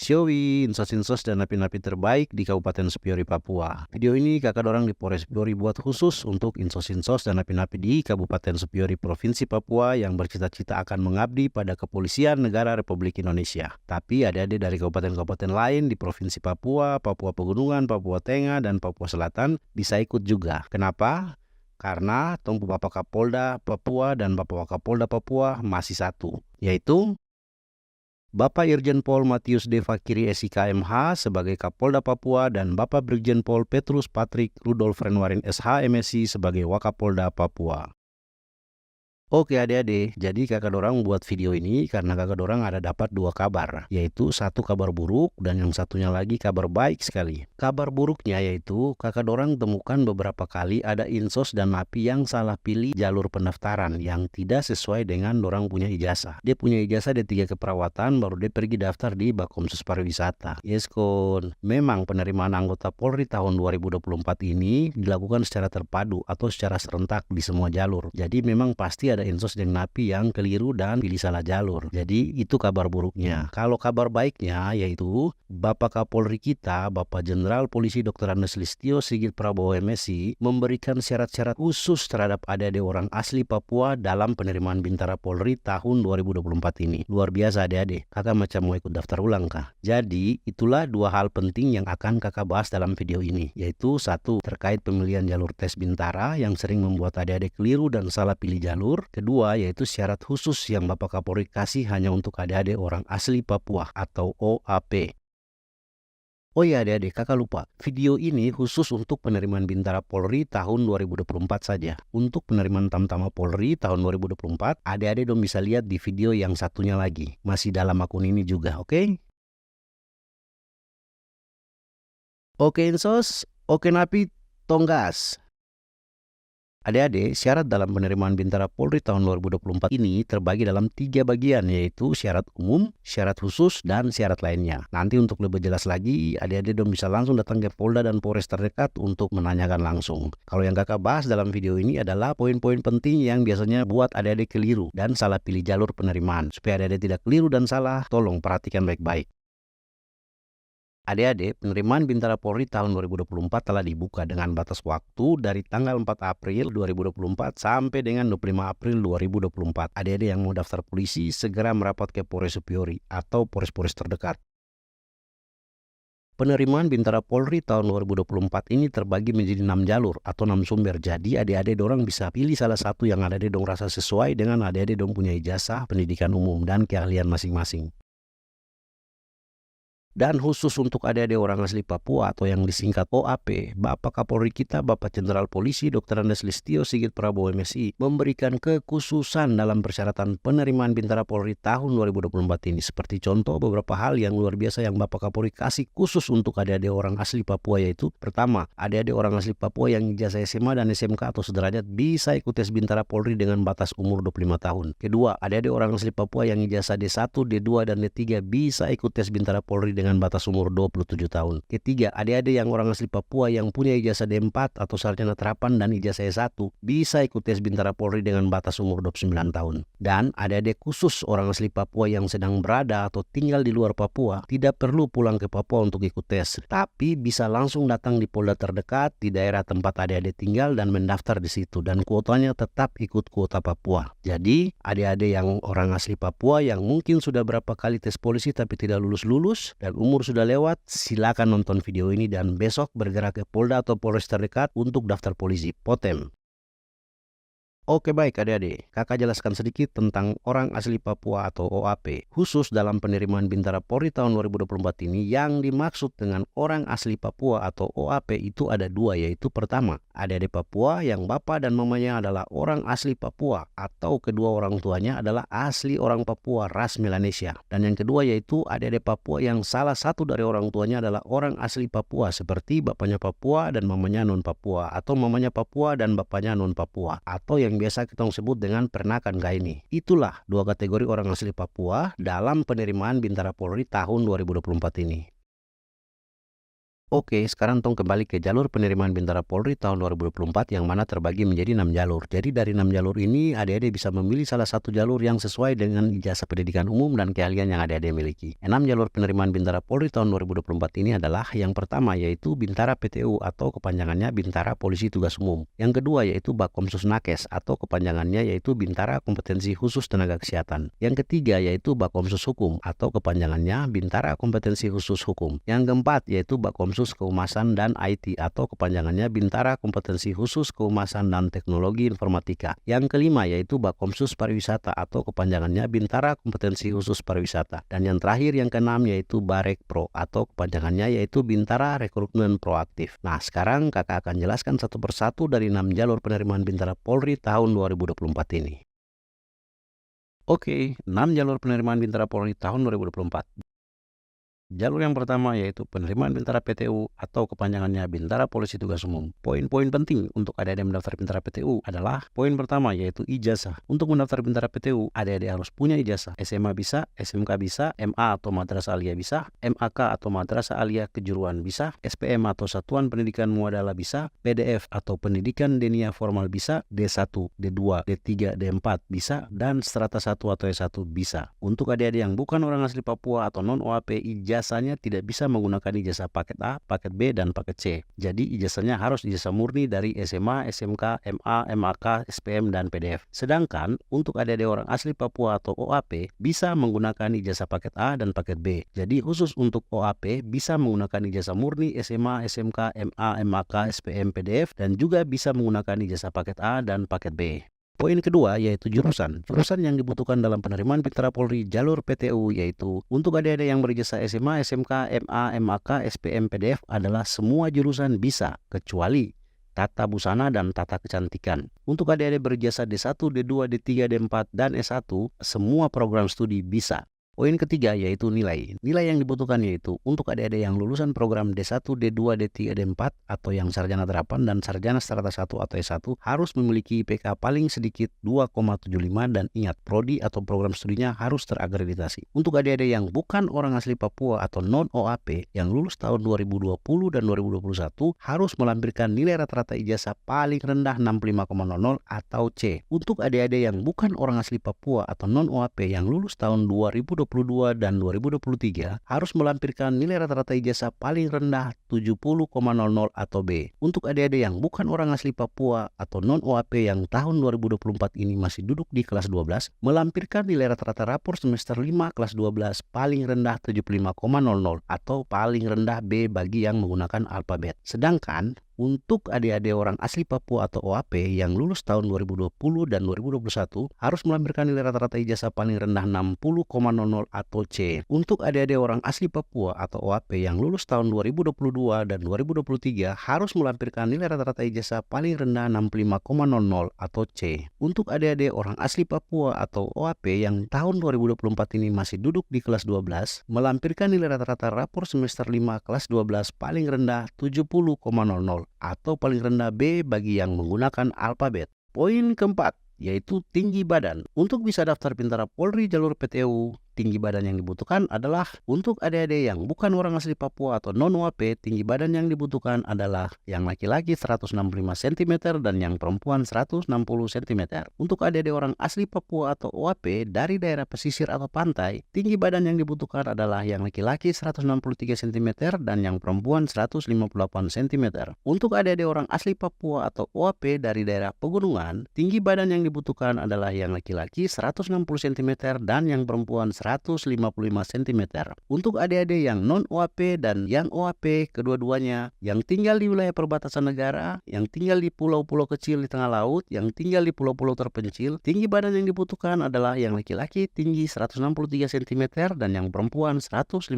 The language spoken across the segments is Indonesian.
Siowi, insos-insos dan napi-napi terbaik di Kabupaten Sepiori, Papua. Video ini kakak dorang di Polres Sepiori buat khusus untuk insos-insos dan napi-napi di Kabupaten Sepiori, Provinsi Papua yang bercita-cita akan mengabdi pada Kepolisian Negara Republik Indonesia. Tapi adik-adik dari kabupaten-kabupaten lain di Provinsi Papua, Papua Pegunungan, Papua Tengah, dan Papua Selatan bisa ikut juga. Kenapa? Karena Tunggu Bapak Kapolda Papua dan Bapak Wakapolda Papua masih satu, yaitu Bapak Irjen Pol Matius D. Fakiri SIK MH sebagai Kapolda Papua dan Bapak Brigjen Pol Petrus Patrick Rudolf Renwarin SH MSI sebagai Wakapolda Papua. Oke adik-adik, jadi kakak dorang buat video ini karena kakak dorang ada dapat dua kabar, yaitu satu kabar buruk dan yang satunya lagi kabar baik sekali. Kabar buruknya yaitu kakak dorang temukan beberapa kali ada insos dan napi yang salah pilih jalur pendaftaran yang tidak sesuai dengan dorang punya ijazah. Dia punya ijazah D3 keperawatan, baru dia pergi daftar di Bakomsus Pariwisata. Yes kon, memang penerimaan anggota Polri tahun 2024 ini dilakukan secara terpadu atau secara serentak di semua jalur. Jadi memang pasti ada insos dan napi yang keliru dan pilih salah jalur. Jadi itu kabar buruknya. Kalau kabar baiknya yaitu Bapak Kapolri kita, Bapak Jenderal Polisi Dr. Andes Listio Sigit Prabowo MSI memberikan syarat-syarat khusus terhadap adik-adik orang asli Papua dalam penerimaan Bintara Polri tahun 2024 ini. Luar biasa adik-adik. Kakak macam mau ikut daftar ulang kah? Jadi itulah dua hal penting yang akan kakak bahas dalam video ini, yaitu satu, terkait pemilihan jalur tes Bintara yang sering membuat adik-adik keliru dan salah pilih jalur. Kedua, yaitu syarat khusus yang Bapak Kapolri kasih hanya untuk adik-adik orang asli Papua atau OAP. Oh iya adik-adik, kakak lupa, video ini khusus untuk penerimaan Bintara Polri tahun 2024 saja. Untuk penerimaan Tamtama Polri tahun 2024, adik-adik dong bisa lihat di video yang satunya lagi. Masih dalam akun ini juga, oke? Oke insos, oke napi, tonggas. Adik-adik, syarat dalam penerimaan Bintara Polri tahun 2024 ini terbagi dalam 3 bagian, yaitu syarat umum, syarat khusus, dan syarat lainnya. Nanti untuk lebih jelas lagi, adik-adik dong bisa langsung datang ke Polda dan Polres terdekat untuk menanyakan langsung. Kalau yang kakak bahas dalam video ini adalah poin-poin penting yang biasanya buat adik-adik keliru dan salah pilih jalur penerimaan. Supaya adik-adik tidak keliru dan salah, tolong perhatikan baik-baik. Adik-adik, penerimaan Bintara Polri tahun 2024 telah dibuka dengan batas waktu dari tanggal 4 April 2024 sampai dengan 25 April 2024. Adik-adik yang mau daftar polisi segera merapat ke Polres Sepiori atau Polres-Polres terdekat. Penerimaan Bintara Polri tahun 2024 ini terbagi menjadi 6 jalur atau 6 sumber. Jadi adik-adik dorang bisa pilih salah satu yang adik-adik dong rasa sesuai dengan adik-adik dong punya ijazah, pendidikan umum, dan keahlian masing-masing. Dan khusus untuk adik-adik orang asli Papua atau yang disingkat OAP, Bapak Kapolri kita, Bapak Jenderal Polisi Dr. Andes Listio Sigit Prabowo MSI memberikan kekhususan dalam persyaratan penerimaan Bintara Polri tahun 2024 ini. Seperti contoh beberapa hal yang luar biasa yang Bapak Kapolri kasih khusus untuk adik-adik orang asli Papua, yaitu pertama, adik-adik orang asli Papua yang ijazah SMA dan SMK atau sederajat bisa ikut tes Bintara Polri dengan batas umur 25 tahun. Kedua, adik-adik orang asli Papua yang ijazah D1, D2, dan D3 bisa ikut tes Bintara Polri dengan batas umur 27 tahun. Ketiga, adik-adik yang orang asli Papua yang punya ijazah D4 atau sarjana terapan dan ijazah S1 bisa ikut tes Bintara Polri dengan batas umur 29 tahun. Dan adik-adik khusus orang asli Papua yang sedang berada atau tinggal di luar Papua tidak perlu pulang ke Papua untuk ikut tes, tapi bisa langsung datang di Polda terdekat di daerah tempat adik-adik tinggal dan mendaftar di situ, dan kuotanya tetap ikut kuota Papua. Jadi, adik-adik yang orang asli Papua yang mungkin sudah berapa kali tes polisi tapi tidak lulus-lulus dan umur sudah lewat, silakan nonton video ini dan besok bergerak ke Polda atau Polres terdekat untuk daftar polisi. Potem. Oke baik adik-adik, kakak jelaskan sedikit tentang orang asli Papua atau OAP. Khusus dalam penerimaan Bintara Polri tahun 2024 ini, yang dimaksud dengan orang asli Papua atau OAP itu ada dua, yaitu pertama, adik-adik Papua yang bapak dan mamanya adalah orang asli Papua atau kedua orang tuanya adalah asli orang Papua ras Melanesia. Dan yang kedua yaitu adik-adik Papua yang salah satu dari orang tuanya adalah orang asli Papua seperti bapaknya Papua dan mamanya non Papua, atau mamanya Papua dan bapaknya non Papua, atau yang biasa kita sebut dengan pernakan gaini. Itulah dua kategori orang asli Papua dalam penerimaan Bintara Polri tahun 2024 ini. Oke, sekarang tong kembali ke jalur penerimaan Bintara Polri tahun 2024 yang mana terbagi menjadi 6 jalur. Jadi dari 6 jalur ini adik-adik bisa memilih salah satu jalur yang sesuai dengan ijazah pendidikan umum dan keahlian yang adik-adik miliki. 6 jalur penerimaan Bintara Polri tahun 2024 ini adalah yang pertama yaitu Bintara PTU atau kepanjangannya Bintara Polisi Tugas Umum. Yang kedua yaitu Bakomsus Nakes atau kepanjangannya yaitu Bintara Kompetensi Khusus Tenaga Kesehatan. Yang ketiga yaitu Bakomsus Hukum atau kepanjangannya Bintara Kompetensi Khusus Hukum. Yang keempat yaitu Bakomsus Kehumasan dan IT atau kepanjangannya Bintara Kompetensi Khusus Kehumasan dan Teknologi Informatika. Yang kelima yaitu Bakomsus Pariwisata atau kepanjangannya Bintara Kompetensi Khusus Pariwisata. Dan yang terakhir yang keenam yaitu Barekpro atau kepanjangannya yaitu Bintara Rekrutmen Proaktif. Nah, sekarang kakak akan jelaskan satu persatu dari 6 jalur penerimaan Bintara Polri tahun 2024 ini. Oke, 6 jalur penerimaan Bintara Polri tahun 2024. Jalur yang pertama yaitu penerimaan Bintara PTU atau kepanjangannya Bintara Polisi Tugas Umum. Poin-poin penting untuk adik-adik mendaftar Bintara PTU adalah poin pertama yaitu ijazah. Untuk mendaftar Bintara PTU, adik-adik harus punya ijazah. SMA bisa, SMK bisa, MA atau Madrasah Aliyah bisa, MAK atau Madrasah Aliyah Kejuruan bisa, SPM atau Satuan Pendidikan Muadalah bisa, PDF atau Pendidikan Denia Formal bisa, D1, D2, D3, D4 bisa, dan strata 1 atau S1 bisa. Untuk adik-adik yang bukan orang asli Papua atau non-OAP, ijazahnya tidak bisa menggunakan ijazah paket A, paket B, dan paket C. Jadi ijazahnya harus ijazah murni dari SMA, SMK, MA, MAK, SPM, dan PDF. Sedangkan untuk adik-adik orang asli Papua atau OAP bisa menggunakan ijazah paket A dan paket B. Jadi khusus untuk OAP bisa menggunakan ijazah murni SMA, SMK, MA, MAK, SPM, PDF, dan juga bisa menggunakan ijazah paket A dan paket B. Poin kedua yaitu jurusan. Jurusan yang dibutuhkan dalam penerimaan Bintara Polri jalur PTU yaitu untuk adik-adik yang berijazah SMA, SMK, MA, MAK, SPM, PDF adalah semua jurusan bisa kecuali tata busana dan tata kecantikan. Untuk adik-adik berijazah D1, D2, D3, D4, dan S1 semua program studi bisa. Poin ketiga yaitu nilai. Nilai yang dibutuhkan yaitu untuk adik-adik yang lulusan program D1, D2, D3, D4 atau yang sarjana terapan dan sarjana strata 1 atau S1 harus memiliki IPK paling sedikit 2,75 dan ingat prodi atau program studinya harus terakreditasi. Untuk adik-adik yang bukan orang asli Papua atau non-OAP yang lulus tahun 2020 dan 2021 harus melampirkan nilai rata-rata ijazah paling rendah 65,00 atau C. Untuk adik-adik yang bukan orang asli Papua atau non-OAP yang lulus tahun 2022 dan 2023 harus melampirkan nilai rata-rata ijazah paling rendah 70,00 atau B. Untuk adik-adik yang bukan orang asli Papua atau non-OAP yang tahun 2024 ini masih duduk di kelas 12, melampirkan nilai rata-rata rapor semester 5 kelas 12 paling rendah 75,00 atau paling rendah B bagi yang menggunakan alfabet. Sedangkan untuk adik-adik orang asli Papua atau OAP yang lulus tahun 2020 dan 2021 harus melampirkan nilai rata-rata ijazah paling rendah 60,00 atau C. Untuk adik-adik orang asli Papua atau OAP yang lulus tahun 2022 dan 2023 harus melampirkan nilai rata-rata ijazah paling rendah 65,00 atau C. Untuk adik-adik orang asli Papua atau OAP yang tahun 2024 ini masih duduk di kelas 12, melampirkan nilai rata-rata rapor semester 5 kelas 12 paling rendah 70,00 atau paling rendah B bagi yang menggunakan alfabet. Poin keempat yaitu tinggi badan. Untuk bisa daftar Bintara Polri jalur PTU, tinggi badan yang dibutuhkan adalah untuk adik-adik yang bukan orang asli Papua atau non-OAP, tinggi badan yang dibutuhkan adalah yang laki-laki 165 cm dan yang perempuan 160 cm. Untuk adik-adik orang asli Papua atau OAP dari daerah pesisir atau pantai, tinggi badan yang dibutuhkan adalah yang laki-laki 163 cm dan yang perempuan 158 cm. Untuk adik-adik orang asli Papua atau OAP dari daerah pegunungan, tinggi badan yang dibutuhkan adalah yang laki-laki 160 cm dan yang perempuan 155 cm. Untuk adik-adik yang non-OAP dan yang OAP kedua-duanya yang tinggal di wilayah perbatasan negara, yang tinggal di pulau-pulau kecil di tengah laut, yang tinggal di pulau-pulau terpencil, tinggi badan yang dibutuhkan adalah yang laki-laki tinggi 163 cm dan yang perempuan 158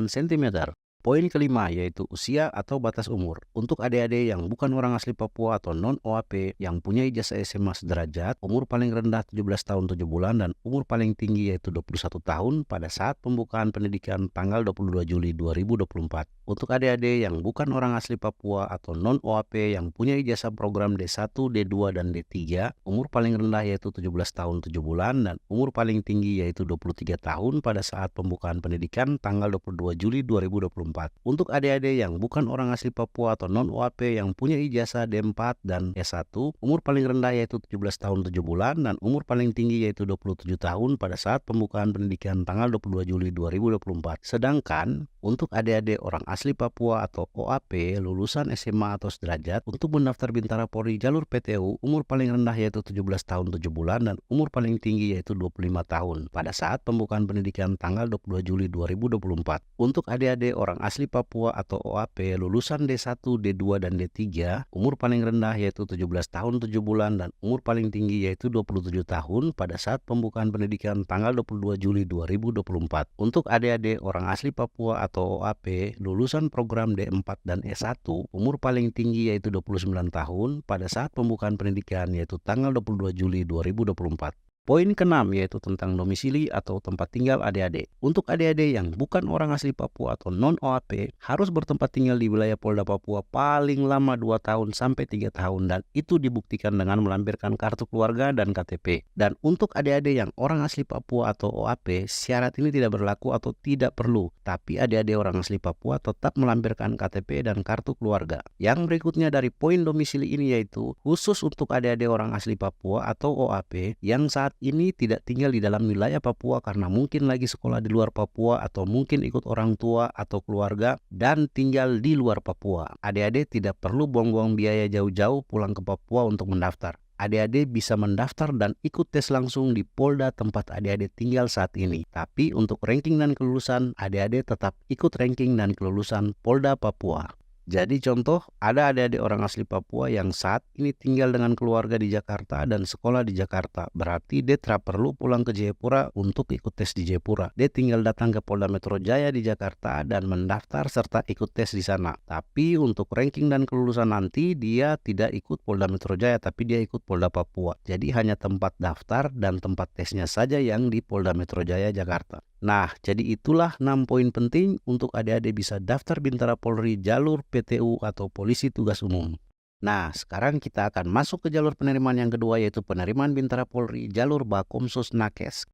cm. Poin kelima yaitu usia atau batas umur. Untuk adik-adik yang bukan orang asli Papua atau non-OAP yang punya ijazah SMA sederajat, umur paling rendah 17 tahun 7 bulan dan umur paling tinggi yaitu 21 tahun pada saat pembukaan pendidikan tanggal 22 Juli 2024. Untuk adik-adik yang bukan orang asli Papua atau non-OAP yang punya ijazah program D1, D2, dan D3, umur paling rendah yaitu 17 tahun 7 bulan dan umur paling tinggi yaitu 23 tahun pada saat pembukaan pendidikan tanggal 22 Juli 2024. 2024. Untuk adik-adik yang bukan orang asli Papua atau non-OAP yang punya ijazah D4 dan S1, umur paling rendah yaitu 17 tahun 7 bulan dan umur paling tinggi yaitu 27 tahun pada saat pembukaan pendidikan tanggal 22 Juli 2024. Sedangkan untuk adik-adik orang asli Papua atau OAP lulusan SMA atau sederajat, untuk mendaftar Bintara Polri jalur PTU, umur paling rendah yaitu 17 tahun 7 bulan dan umur paling tinggi yaitu 25 tahun pada saat pembukaan pendidikan tanggal 22 Juli 2024. Untuk adik-adik orang asli Papua atau OAP lulusan D1, D2, dan D3, umur paling rendah yaitu 17 tahun 7 bulan dan umur paling tinggi yaitu 27 tahun pada saat pembukaan pendidikan tanggal 22 Juli 2024. Untuk adik-adik orang asli Papua atau OAP lulusan program D4 dan S1, umur paling tinggi yaitu 29 tahun pada saat pembukaan pendidikan yaitu tanggal 22 Juli 2024. Poin ke-6 yaitu tentang domisili atau tempat tinggal adik-adik. Untuk adik-adik yang bukan orang asli Papua atau non-OAP harus bertempat tinggal di wilayah Polda Papua paling lama 2 tahun sampai 3 tahun dan itu dibuktikan dengan melampirkan kartu keluarga dan KTP. Dan untuk adik-adik yang orang asli Papua atau OAP, syarat ini tidak berlaku atau tidak perlu, tapi adik-adik orang asli Papua tetap melampirkan KTP dan kartu keluarga. Yang berikutnya dari poin domisili ini yaitu khusus untuk adik-adik orang asli Papua atau OAP yang saat ini tidak tinggal di dalam wilayah Papua karena mungkin lagi sekolah di luar Papua atau mungkin ikut orang tua atau keluarga dan tinggal di luar Papua. Adik-adik tidak perlu buang-buang biaya jauh-jauh pulang ke Papua untuk mendaftar. Adik-adik bisa mendaftar dan ikut tes langsung di Polda tempat adik-adik tinggal saat ini. Tapi untuk ranking dan kelulusan, adik-adik tetap ikut ranking dan kelulusan Polda Papua. Jadi contoh, ada adik-adik orang asli Papua yang saat ini tinggal dengan keluarga di Jakarta dan sekolah di Jakarta. Berarti dia tidak perlu pulang ke Jayapura untuk ikut tes di Jayapura. Dia tinggal datang ke Polda Metro Jaya di Jakarta dan mendaftar serta ikut tes di sana. Tapi untuk ranking dan kelulusan nanti dia tidak ikut Polda Metro Jaya tapi dia ikut Polda Papua. Jadi hanya tempat daftar dan tempat tesnya saja yang di Polda Metro Jaya Jakarta. Nah, jadi itulah 6 poin penting untuk adik-adik bisa daftar Bintara Polri jalur PTU atau Polisi Tugas Umum. Nah, sekarang kita akan masuk ke jalur penerimaan yang kedua yaitu penerimaan Bintara Polri jalur Bakomsus Nakes.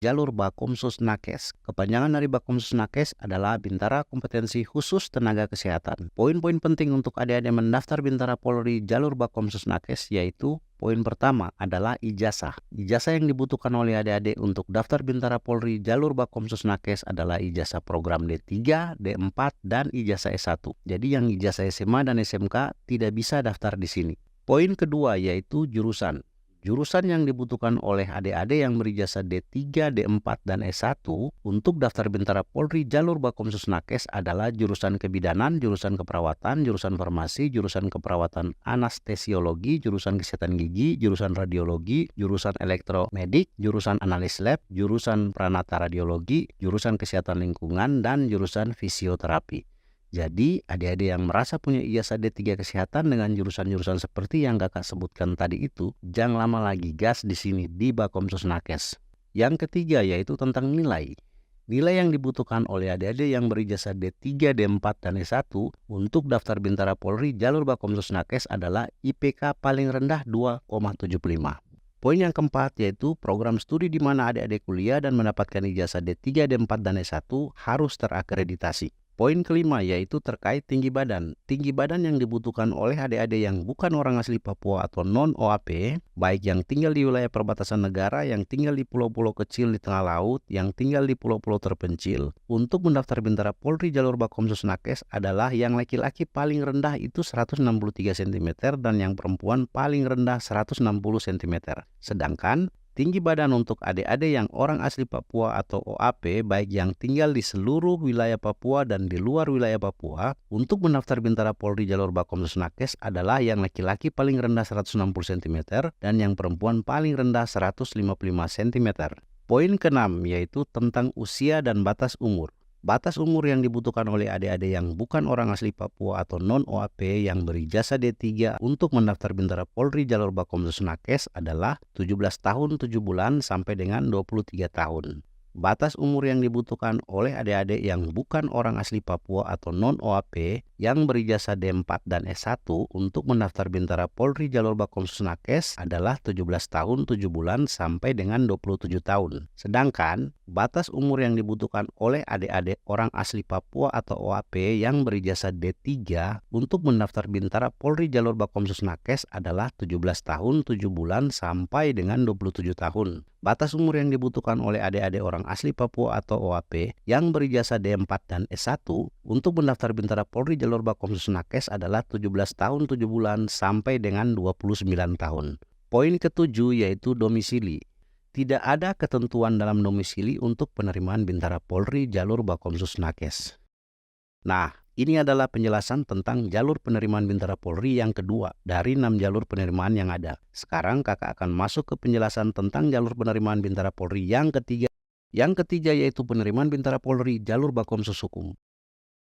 Jalur Bakomsus Nakes. Kepanjangan dari Bakomsus Nakes adalah Bintara Kompetensi Khusus Tenaga Kesehatan. Poin-poin penting untuk adik-adik mendaftar Bintara Polri jalur Bakomsus Nakes yaitu poin pertama adalah ijazah. Ijazah yang dibutuhkan oleh adik-adik untuk daftar Bintara Polri jalur Bakomsus Nakes adalah ijazah program D3, D4, dan ijazah S1. Jadi yang ijazah SMA dan SMK tidak bisa daftar di sini. Poin kedua yaitu jurusan. Jurusan yang dibutuhkan oleh adik-adik yang berijazah D3, D4, dan S1 untuk daftar Bintara Polri jalur Bakomsus Nakes adalah jurusan kebidanan, jurusan keperawatan, jurusan farmasi, jurusan keperawatan anestesiologi, jurusan kesehatan gigi, jurusan radiologi, jurusan elektromedik, jurusan analis lab, jurusan pranata radiologi, jurusan kesehatan lingkungan, dan jurusan fisioterapi. Jadi, adik-adik yang merasa punya ijazah D3 kesehatan dengan jurusan-jurusan seperti yang kakak sebutkan tadi itu, jangan lama lagi gas di sini di Bakomsus Nakes. Yang ketiga yaitu tentang nilai. Nilai yang dibutuhkan oleh adik-adik yang berijazah D3, D4, dan S1 untuk daftar Bintara Polri jalur Bakomsus Nakes adalah IPK paling rendah 2,75. Poin yang keempat yaitu program studi di mana adik-adik kuliah dan mendapatkan ijazah D3, D4, dan S1 harus terakreditasi. Poin kelima yaitu terkait tinggi badan. Tinggi badan yang dibutuhkan oleh adik-adik yang bukan orang asli Papua atau non-OAP, baik yang tinggal di wilayah perbatasan negara, yang tinggal di pulau-pulau kecil di tengah laut, yang tinggal di pulau-pulau terpencil, untuk mendaftar Bintara Polri jalur Bakomsus Nakes adalah yang laki-laki paling rendah itu 163 cm dan yang perempuan paling rendah 160 cm. Sedangkan tinggi badan untuk adik-adik yang orang asli Papua atau OAP baik yang tinggal di seluruh wilayah Papua dan di luar wilayah Papua untuk mendaftar Bintara Polri jalur Bakomsus Nakes adalah yang laki-laki paling rendah 160 cm dan yang perempuan paling rendah 155 cm. Poin ke-6 yaitu tentang usia dan batas umur. Batas umur yang dibutuhkan oleh adik-adik yang bukan orang asli Papua atau non-OAP yang berijazah D3 untuk mendaftar Bintara Polri jalur Bakomsus Nakes adalah 17 tahun 7 bulan sampai dengan 23 tahun. Batas umur yang dibutuhkan oleh adik-adik yang bukan orang asli Papua atau non-OAP yang berijazah D4 dan S1 untuk mendaftar Bintara Polri jalur Bakomsus Nakes adalah 17 tahun 7 bulan sampai dengan 27 tahun. Sedangkan batas umur yang dibutuhkan oleh adik-adik orang asli Papua atau OAP yang berijazah D3 untuk mendaftar Bintara Polri jalur Bakomsus Nakes adalah 17 tahun 7 bulan sampai dengan 27 tahun. Batas umur yang dibutuhkan oleh adik-adik orang asli Papua atau OAP yang berijazah D4 dan S1 untuk mendaftar Bintara Polri jalur Bakomsus Nakes adalah 17 tahun 7 bulan sampai dengan 29 tahun. Poin ketujuh yaitu domisili. Tidak ada ketentuan dalam domisili untuk penerimaan Bintara Polri jalur Bakomsus Nakes. Nah, ini adalah penjelasan tentang jalur penerimaan Bintara Polri yang kedua dari 6 jalur penerimaan yang ada. Sekarang kakak akan masuk ke penjelasan tentang jalur penerimaan Bintara Polri yang ketiga. Yang ketiga yaitu penerimaan Bintara Polri jalur Bakomsus Hukum.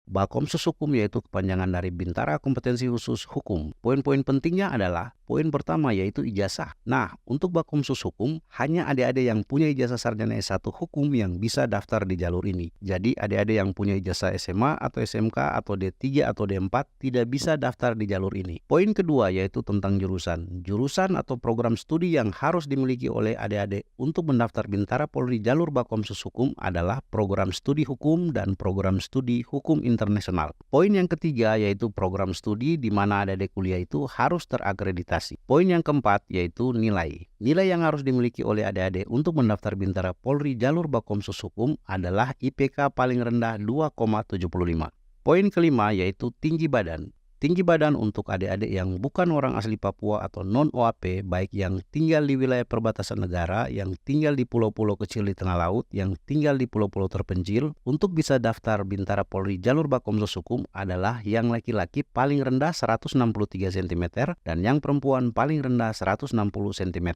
Bakomsus Hukum yaitu kepanjangan dari Bintara Kompetensi Khusus Hukum. Poin-poin pentingnya adalah poin pertama yaitu ijazah. Nah, untuk Bakomsus Hukum hanya adik-adik yang punya ijazah sarjana S1 Hukum yang bisa daftar di jalur ini. Jadi adik-adik yang punya ijazah SMA atau SMK atau D3 atau D4 tidak bisa daftar di jalur ini. Poin kedua yaitu tentang jurusan. Jurusan atau program studi yang harus dimiliki oleh adik-adik untuk mendaftar Bintara Polri jalur Bakomsus Hukum adalah program studi hukum dan program studi hukum internasional. Poin yang ketiga yaitu program studi di mana adik-adik kuliah itu harus terakreditasi. Poin yang keempat yaitu nilai. Nilai yang harus dimiliki oleh adik-adik untuk mendaftar Bintara Polri jalur Bakomsus Hukum adalah IPK paling rendah 2,75. Poin kelima yaitu tinggi badan. Tinggi badan untuk adik-adik yang bukan orang asli Papua atau non-OAP, baik yang tinggal di wilayah perbatasan negara, yang tinggal di pulau-pulau kecil di tengah laut, yang tinggal di pulau-pulau terpencil, untuk bisa daftar Bintara Polri jalur Bakomsus Hukum adalah yang laki-laki paling rendah 163 cm dan yang perempuan paling rendah 160 cm.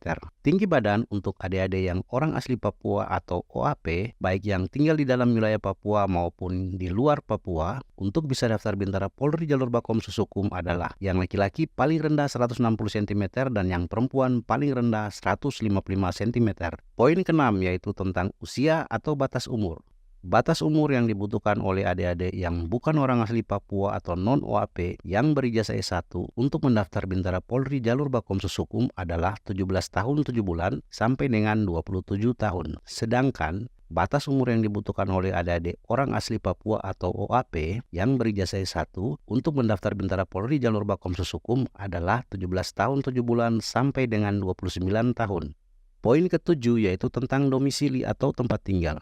Tinggi badan untuk adik-adik yang orang asli Papua atau OAP, baik yang tinggal di dalam wilayah Papua maupun di luar Papua, untuk bisa daftar Bintara Polri jalur Bakomsus Hukum adalah yang laki-laki paling rendah 160 cm dan yang perempuan paling rendah 155 cm. Poin keenam yaitu tentang usia atau batas umur. Batas umur yang dibutuhkan oleh adik-adik yang bukan orang asli Papua atau non-OAP yang berijazah S1 untuk mendaftar Bintara Polri jalur Bakomsus Hukum adalah 17 tahun 7 bulan sampai dengan 27 tahun. Sedangkan batas umur yang dibutuhkan oleh adik-adik orang asli Papua atau OAP yang berijazah S1 untuk mendaftar Bintara Polri jalur Bakomsus Hukum adalah 17 tahun 7 bulan sampai dengan 29 tahun. Poin ketujuh yaitu tentang domisili atau tempat tinggal.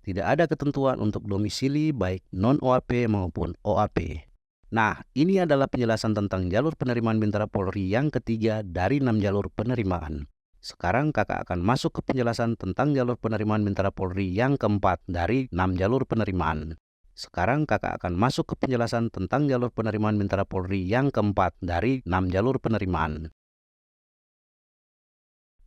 Tidak ada ketentuan untuk domisili baik non-OAP maupun OAP. Nah, ini adalah penjelasan tentang jalur penerimaan Bintara Polri yang ketiga dari 6 jalur penerimaan. Sekarang kakak akan masuk ke penjelasan tentang jalur penerimaan Bintara Polri yang keempat dari 6 jalur penerimaan. Sekarang kakak akan masuk ke penjelasan tentang jalur penerimaan Bintara Polri yang keempat dari 6 jalur penerimaan.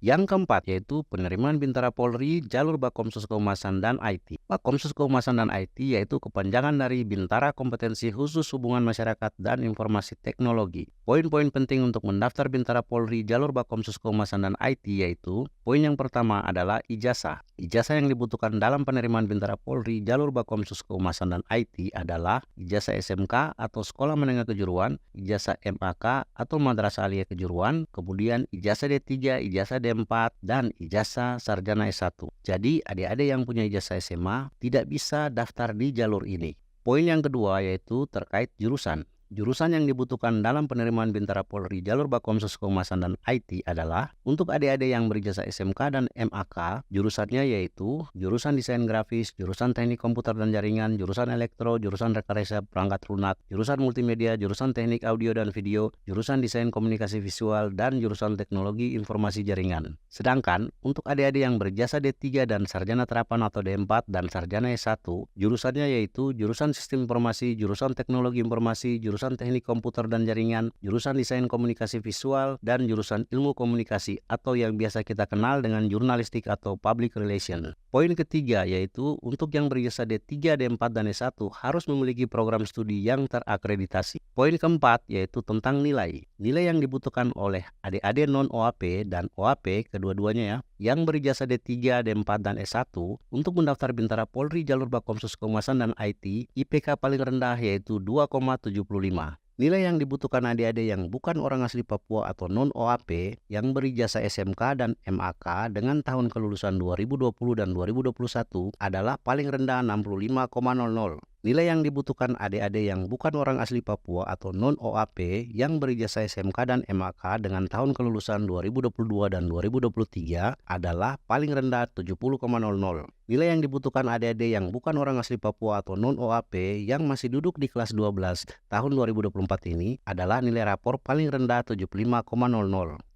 Yang keempat yaitu penerimaan Bintara Polri jalur Bakomsus Kehumasan dan IT. Bakomsus Kehumasan dan IT yaitu kepanjangan dari Bintara Kompetensi Khusus Hubungan Masyarakat dan Informasi Teknologi. Poin-poin penting untuk mendaftar Bintara Polri jalur Bakomsus Kehumasan dan IT yaitu poin yang pertama adalah ijazah. Ijazah yang dibutuhkan dalam penerimaan Bintara Polri jalur Bakomsus Kehumasan dan IT adalah ijazah SMK atau Sekolah Menengah Kejuruan, ijazah MAK atau Madrasah Aliyah Kejuruan, kemudian ijazah D3, ijazah D4, dan ijazah sarjana S1. Jadi adik-adik yang punya ijazah SMA tidak bisa daftar di jalur ini. Poin yang kedua yaitu terkait jurusan. Jurusan yang dibutuhkan dalam penerimaan Bintara Polri jalur Bakomsus Kehumasan dan IT adalah untuk adik-adik yang berijazah SMK dan MAK, jurusannya yaitu jurusan desain grafis, jurusan teknik komputer dan jaringan, jurusan elektro, jurusan rekayasa perangkat lunak, jurusan multimedia, jurusan teknik audio dan video, jurusan desain komunikasi visual, dan jurusan teknologi informasi jaringan. Sedangkan untuk adik-adik yang berijazah D3 dan sarjana terapan atau D4 dan sarjana S1, jurusannya yaitu jurusan sistem informasi, jurusan teknologi informasi, jurusan teknik komputer dan jaringan, jurusan desain komunikasi visual, dan jurusan ilmu komunikasi atau yang biasa kita kenal dengan jurnalistik atau public relation. Poin ketiga yaitu untuk yang berijazah D3, D4, dan S1 harus memiliki program studi yang terakreditasi. Poin keempat yaitu tentang nilai. Nilai yang dibutuhkan oleh adik-adik non-OAP dan OAP kedua-duanya ya yang berijazah D3, D4, dan S1 untuk mendaftar Bintara Polri jalur Bakomsus Kehumasan dan IT, IPK paling rendah yaitu 2,75. Nilai yang dibutuhkan adik-adik yang bukan orang asli Papua atau non-OAP yang berijazah SMK dan MAK dengan tahun kelulusan 2020 dan 2021 adalah paling rendah 65,00. Nilai yang dibutuhkan adik-adik yang bukan orang asli Papua atau non-OAP yang berijazah SMK dan MAK dengan tahun kelulusan 2022 dan 2023 adalah paling rendah 70,00. Nilai yang dibutuhkan adik-adik yang bukan orang asli Papua atau non-OAP yang masih duduk di kelas 12 tahun 2024 ini adalah nilai rapor paling rendah 75,00.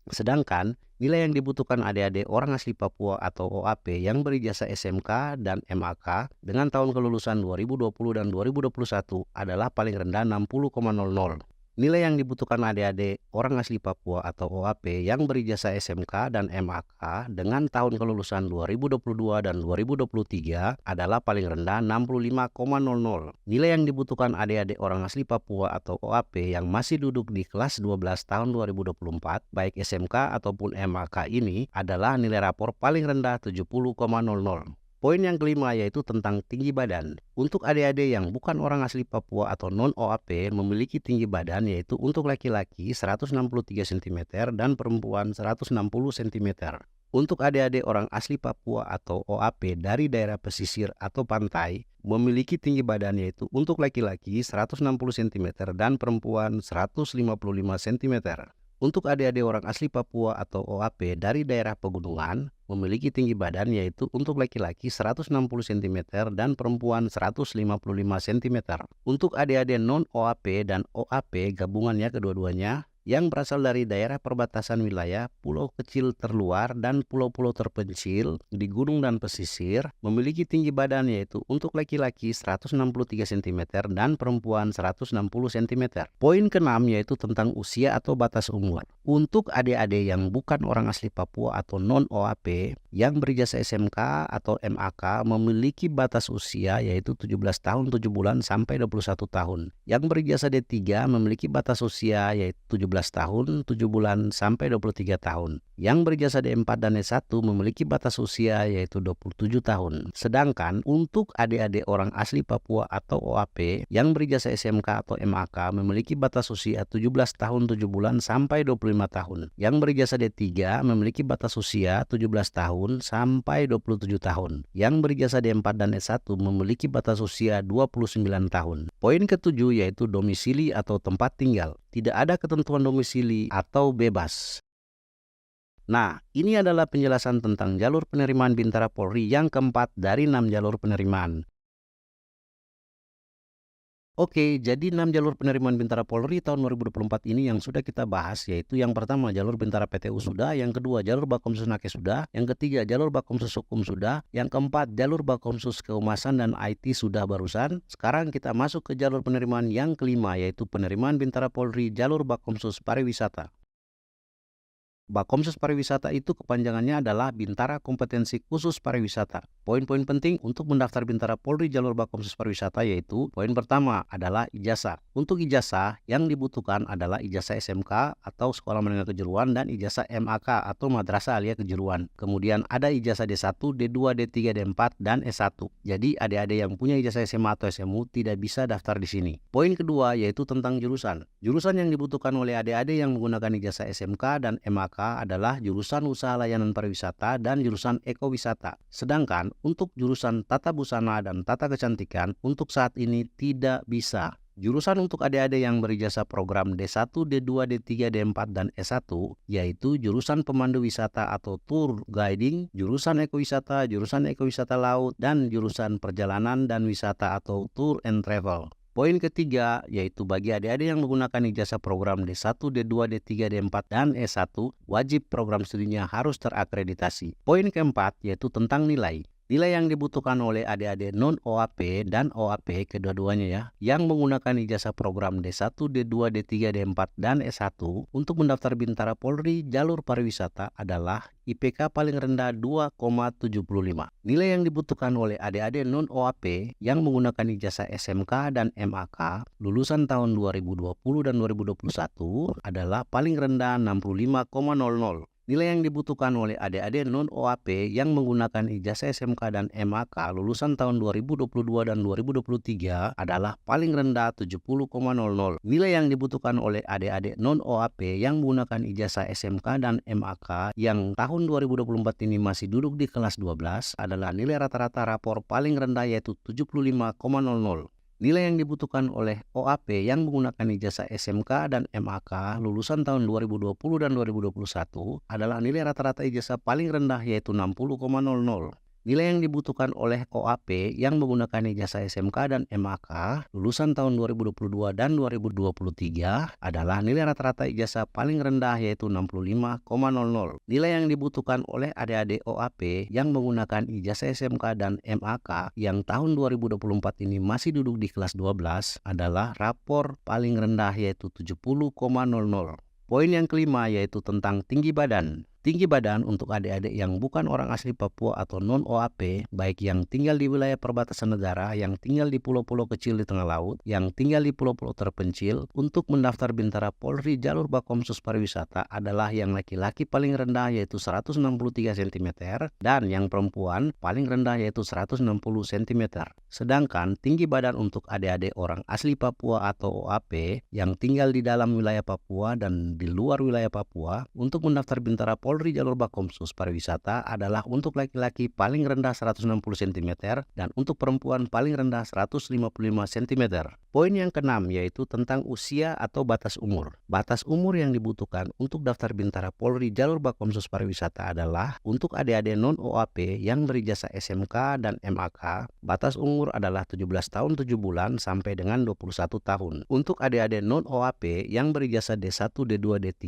Sedangkan nilai yang dibutuhkan adik-adik orang asli Papua atau OAP yang berijazah SMK dan MAK dengan tahun kelulusan 2020 dan 2021 adalah paling rendah 60,00. Nilai yang dibutuhkan adik-adik orang asli Papua atau OAP yang berijazah SMK dan MAK dengan tahun kelulusan 2022 dan 2023 adalah paling rendah 65,00. Nilai yang dibutuhkan adik-adik orang asli Papua atau OAP yang masih duduk di kelas 12 tahun 2024 baik SMK ataupun MAK ini adalah nilai rapor paling rendah 70,00. Poin yang kelima yaitu tentang tinggi badan. Untuk adik-adik yang bukan orang asli Papua atau non-OAP memiliki tinggi badan yaitu untuk laki-laki 163 cm dan perempuan 160 cm. Untuk adik-adik orang asli Papua atau OAP dari daerah pesisir atau pantai memiliki tinggi badan yaitu untuk laki-laki 160 cm dan perempuan 155 cm. Untuk adik-adik orang asli Papua atau OAP dari daerah pegunungan memiliki tinggi badan yaitu untuk laki-laki 160 cm dan perempuan 155 cm. Untuk adik-adik non-OAP dan OAP gabungannya kedua-duanya yang berasal dari daerah perbatasan wilayah, pulau kecil terluar, dan pulau-pulau terpencil di gunung dan pesisir memiliki tinggi badan yaitu untuk laki-laki 163 cm dan perempuan 160 cm. Poin keenam yaitu tentang usia atau batas umur. Untuk adik-adik yang bukan orang asli Papua atau non-OAP yang berijazah SMK atau MAK memiliki batas usia yaitu 17 tahun 7 bulan sampai 21 tahun. Yang berijazah D3 memiliki batas usia yaitu 17 tahun 7 bulan sampai 23 tahun. Yang berijazah D4 dan S1 memiliki batas usia yaitu 27 tahun. Sedangkan untuk adik-adik orang asli Papua atau OAP yang berijazah SMK atau MAK memiliki batas usia 17 tahun 7 bulan sampai 25 tahun. Yang berijazah D3 memiliki batas usia 17 tahun sampai 27 tahun. Yang berijazah D4 dan S1 memiliki batas usia 29 tahun. Poin ketujuh yaitu domisili atau tempat tinggal. Tidak ada ketentuan domisili atau bebas. Nah, ini adalah penjelasan tentang jalur penerimaan Bintara Polri yang keempat dari 6 jalur penerimaan. Oke, jadi 6 jalur penerimaan Bintara Polri tahun 2024 ini yang sudah kita bahas yaitu yang pertama jalur Bintara PTU sudah, yang kedua jalur Bakomsus Nakes sudah, yang ketiga jalur Bakomsus Hukum sudah, yang keempat jalur Bakomsus Kehumasan dan IT sudah barusan. Sekarang kita masuk ke jalur penerimaan yang kelima yaitu penerimaan Bintara Polri jalur Bakomsus Pariwisata. Bakomsus Pariwisata itu kepanjangannya adalah Bintara Kompetensi Khusus Pariwisata. Poin-poin penting untuk mendaftar Bintara Polri jalur Bakomsus Pariwisata yaitu poin pertama adalah ijazah. Untuk ijazah yang dibutuhkan adalah ijazah SMK atau Sekolah Menengah Kejuruan dan ijazah MAK atau Madrasah Aliyah Kejuruan. Kemudian ada ijazah D1, D2, D3, D4 dan S1. Jadi adik-adik yang punya ijazah SMA atau SMU tidak bisa daftar di sini. Poin kedua yaitu tentang jurusan. Jurusan yang dibutuhkan oleh adik-adik yang menggunakan ijazah SMK dan MAK adalah jurusan usaha layanan pariwisata dan jurusan ekowisata. Sedangkan untuk jurusan tata busana dan tata kecantikan untuk saat ini tidak bisa. Jurusan untuk adik-adik yang berijazah program D1, D2, D3, D4, dan S1 yaitu jurusan pemandu wisata atau tour guiding, jurusan ekowisata laut, dan jurusan perjalanan dan wisata atau tour and travel. Poin ketiga yaitu bagi adik-adik yang menggunakan ijazah program D1, D2, D3, D4, dan S1 wajib program studinya harus terakreditasi. Poin keempat yaitu tentang nilai. Nilai yang dibutuhkan oleh adik-adik non-OAP dan OAP kedua-duanya ya, yang menggunakan ijazah program D1, D2, D3, D4, dan S1 untuk mendaftar Bintara Polri jalur pariwisata adalah IPK paling rendah 2,75. Nilai yang dibutuhkan oleh adik-adik non-OAP yang menggunakan ijazah SMK dan MAK lulusan tahun 2020 dan 2021 adalah paling rendah 65,00. Nilai yang dibutuhkan oleh adik-adik non-OAP yang menggunakan ijazah SMK dan MAK lulusan tahun 2022 dan 2023 adalah paling rendah 70,00. Nilai yang dibutuhkan oleh adik-adik non-OAP yang menggunakan ijazah SMK dan MAK yang tahun 2024 ini masih duduk di kelas 12 adalah nilai rata-rata rapor paling rendah yaitu 75,00. Nilai yang dibutuhkan oleh OAP yang menggunakan ijazah SMK dan MAK lulusan tahun 2020 dan 2021 adalah nilai rata-rata ijazah paling rendah yaitu 60,00. Nilai yang dibutuhkan oleh OAP yang menggunakan ijazah SMK dan MAK lulusan tahun 2022 dan 2023 adalah nilai rata-rata ijazah paling rendah yaitu 65,00. Nilai yang dibutuhkan oleh adik-adik OAP yang menggunakan ijazah SMK dan MAK yang tahun 2024 ini masih duduk di kelas 12 adalah rapor paling rendah yaitu 70,00. Poin yang kelima yaitu tentang tinggi badan. Tinggi badan untuk adik-adik yang bukan orang asli Papua atau non-OAP, baik yang tinggal di wilayah perbatasan negara, yang tinggal di pulau-pulau kecil di tengah laut, yang tinggal di pulau-pulau terpencil, untuk mendaftar Bintara Polri jalur Bakomsus pariwisata adalah yang laki-laki paling rendah yaitu 163 cm dan yang perempuan paling rendah yaitu 160 cm. Sedangkan tinggi badan untuk adik-adik orang asli Papua atau OAP yang tinggal di dalam wilayah Papua dan di luar wilayah Papua untuk mendaftar Bintara Polri jalur Bakomsus pariwisata adalah untuk laki-laki paling rendah 160 cm dan untuk perempuan paling rendah 155 cm. Poin yang keenam yaitu tentang usia atau batas umur. Batas umur yang dibutuhkan untuk daftar Bintara Polri jalur Bakomsus pariwisata adalah untuk adik-adik non-OAP yang berijazah SMK dan MAK, batas umur adalah 17 tahun 7 bulan sampai dengan 21 tahun. Untuk adik-adik non-OAP yang berijazah D1, D2, D3,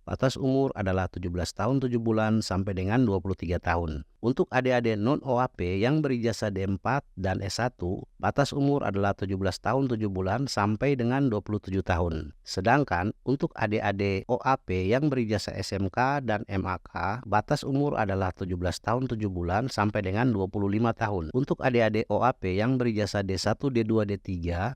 batas umur adalah 17 tahun 7 bulan sampai dengan 23 tahun. Untuk adik-adik non-OAP yang berijazah D4 dan S1, batas umur adalah 17 tahun 7 bulan sampai dengan 27 tahun. Sedangkan untuk adik-adik OAP yang berijazah SMK dan MAK, batas umur adalah 17 tahun 7 bulan sampai dengan 25 tahun. Untuk adik-adik OAP yang berijazah D1, D2, D3,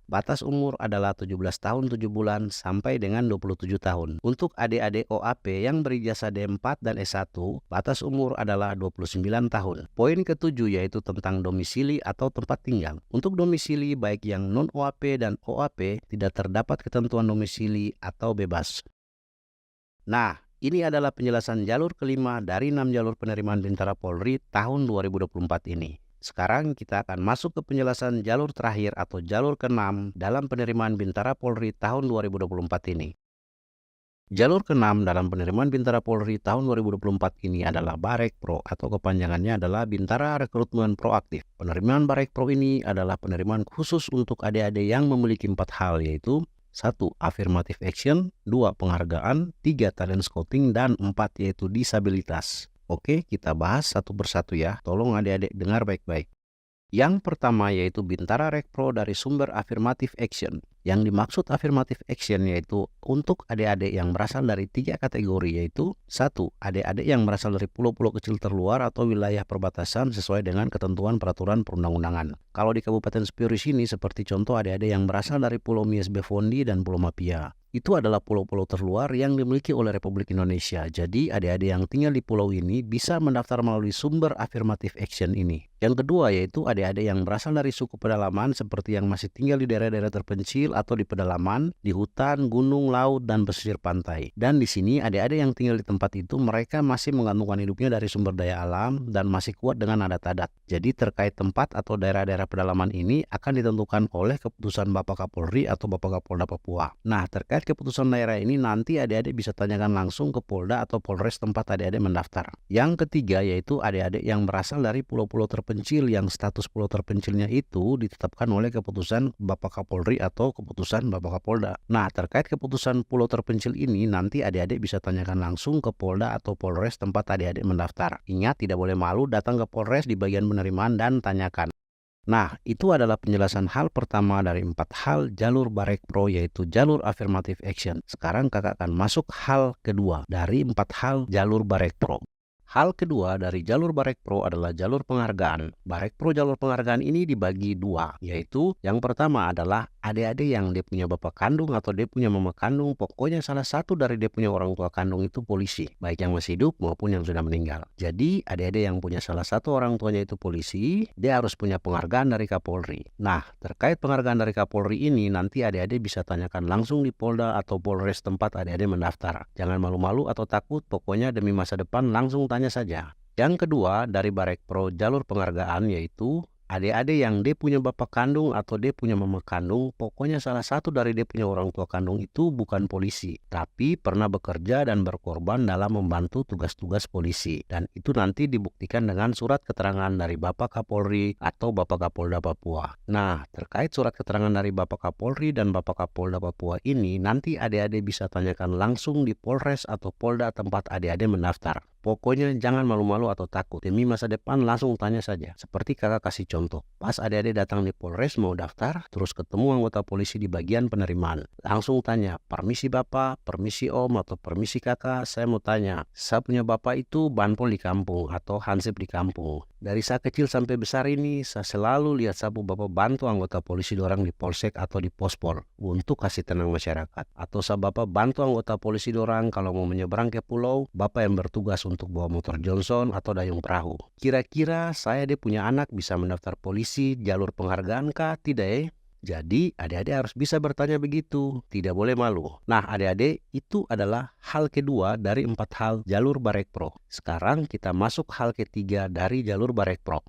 batas umur adalah 17 tahun 7 bulan sampai dengan 27 tahun. Untuk adik-adik OAP yang berijazah D4 dan S1, batas umur adalah 29 tahun. Poin ketujuh yaitu tentang domisili atau tempat tinggal. Untuk domisili baik yang non-OAP dan OAP tidak terdapat ketentuan domisili atau bebas. Nah, ini adalah penjelasan jalur kelima dari 6 jalur penerimaan Bintara Polri tahun 2024 ini. Sekarang kita akan masuk ke penjelasan jalur terakhir atau jalur ke-6 dalam penerimaan Bintara Polri tahun 2024 ini. Jalur ke-6 dalam penerimaan Bintara Polri tahun 2024 ini adalah Barek Pro atau kepanjangannya adalah Bintara Rekrutmen Proaktif. Penerimaan Barek Pro ini adalah penerimaan khusus untuk adik-adik yang memiliki 4 hal yaitu 1. Affirmative action, 2. Penghargaan, 3. Talent scouting, dan 4. yaitu disabilitas. Oke, kita bahas satu persatu ya. Tolong adik-adik dengar baik-baik. Yang pertama yaitu Bintara Rek Pro dari sumber affirmative action. Yang dimaksud affirmative action yaitu untuk adik-adik yang berasal dari 3 kategori yaitu 1. Adik-adik yang berasal dari pulau-pulau kecil terluar atau wilayah perbatasan sesuai dengan ketentuan peraturan perundang-undangan. Kalau di Kabupaten Sepiori sini seperti contoh adik-adik yang berasal dari Pulau Mies Befondi dan Pulau Mapia. Itu adalah pulau-pulau terluar yang dimiliki oleh Republik Indonesia. Jadi adik-adik yang tinggal di pulau ini bisa mendaftar melalui sumber affirmative action ini. Yang kedua yaitu adik-adik yang berasal dari suku pedalaman seperti yang masih tinggal di daerah-daerah terpencil atau di pedalaman, di hutan, gunung, laut, dan pesisir pantai. Dan di sini adik-adik yang tinggal di tempat itu mereka masih menggantungkan hidupnya dari sumber daya alam dan masih kuat dengan adat adat. Jadi terkait tempat atau daerah-daerah pedalaman ini akan ditentukan oleh keputusan Bapak Kapolri atau Bapak Kapolda Papua. Nah, terkait keputusan daerah ini nanti adik-adik bisa tanyakan langsung ke Polda atau Polres tempat adik-adik mendaftar. Yang ketiga yaitu adik-adik yang berasal dari pulau-pulau terpencil yang status pulau terpencilnya itu ditetapkan oleh keputusan Bapak Kapolri atau keputusan Bapak Kapolda. Nah, terkait keputusan pulau terpencil ini nanti adik-adik bisa tanyakan langsung ke Polda atau Polres tempat adik-adik mendaftar. Ingat, tidak boleh malu datang ke Polres di bagian penerimaan dan tanyakan. Nah, itu adalah penjelasan hal pertama dari 4 hal jalur Barek Pro yaitu jalur affirmative action. Sekarang kakak akan masuk hal kedua dari 4 hal jalur Barek Pro. Hal kedua dari jalur Barek Pro adalah jalur penghargaan. Barek Pro jalur penghargaan ini dibagi 2, yaitu yang pertama adalah Adik-adik yang dia punya bapak kandung atau dia punya mama kandung, pokoknya salah satu dari dia punya orang tua kandung itu polisi, baik yang masih hidup maupun yang sudah meninggal. Jadi adik-adik yang punya salah satu orang tuanya itu polisi, dia harus punya penghargaan dari Kapolri. Nah, terkait penghargaan dari Kapolri ini, nanti adik-adik bisa tanyakan langsung di Polda atau Polres tempat adik-adik mendaftar. Jangan malu-malu atau takut, pokoknya demi masa depan langsung tanya saja. Yang kedua, dari Barekpro jalur penghargaan yaitu adik-adik yang dia punya bapak kandung atau dia punya mama kandung, pokoknya salah satu dari dia punya orang tua kandung itu bukan polisi, tapi pernah bekerja dan berkorban dalam membantu tugas-tugas polisi. Dan itu nanti dibuktikan dengan surat keterangan dari Bapak Kapolri atau Bapak Kapolda Papua. Nah, terkait surat keterangan dari Bapak Kapolri dan Bapak Kapolda Papua ini, nanti adik-adik bisa tanyakan langsung di Polres atau Polda tempat adik-adik mendaftar. Pokoknya jangan malu-malu atau takut. Demi masa depan langsung tanya saja. Seperti kakak kasih contoh. Pas adik-adik datang di Polres mau daftar, terus ketemu anggota polisi di bagian penerimaan. Langsung tanya, permisi bapak, permisi om, atau permisi kakak, saya mau tanya. Saya punya bapak itu banpol di kampung atau hansip di kampung. Dari saya kecil sampai besar ini, saya selalu lihat sapu bapak bantu anggota polisi dorang di polsek atau di pospol untuk kasih tenang masyarakat. Atau saya bapak bantu anggota polisi dorang kalau mau menyeberang ke pulau, bapak yang bertugas untuk bawa motor Johnson atau dayung perahu. Kira-kira saya dia punya anak bisa mendaftar polisi jalur penghargaan kah? Tidak ya? Jadi adik-adik harus bisa bertanya begitu, tidak boleh malu. Nah adik-adik, itu adalah hal kedua dari 4 hal jalur Barekpro. Sekarang kita masuk hal ketiga dari jalur Barekpro.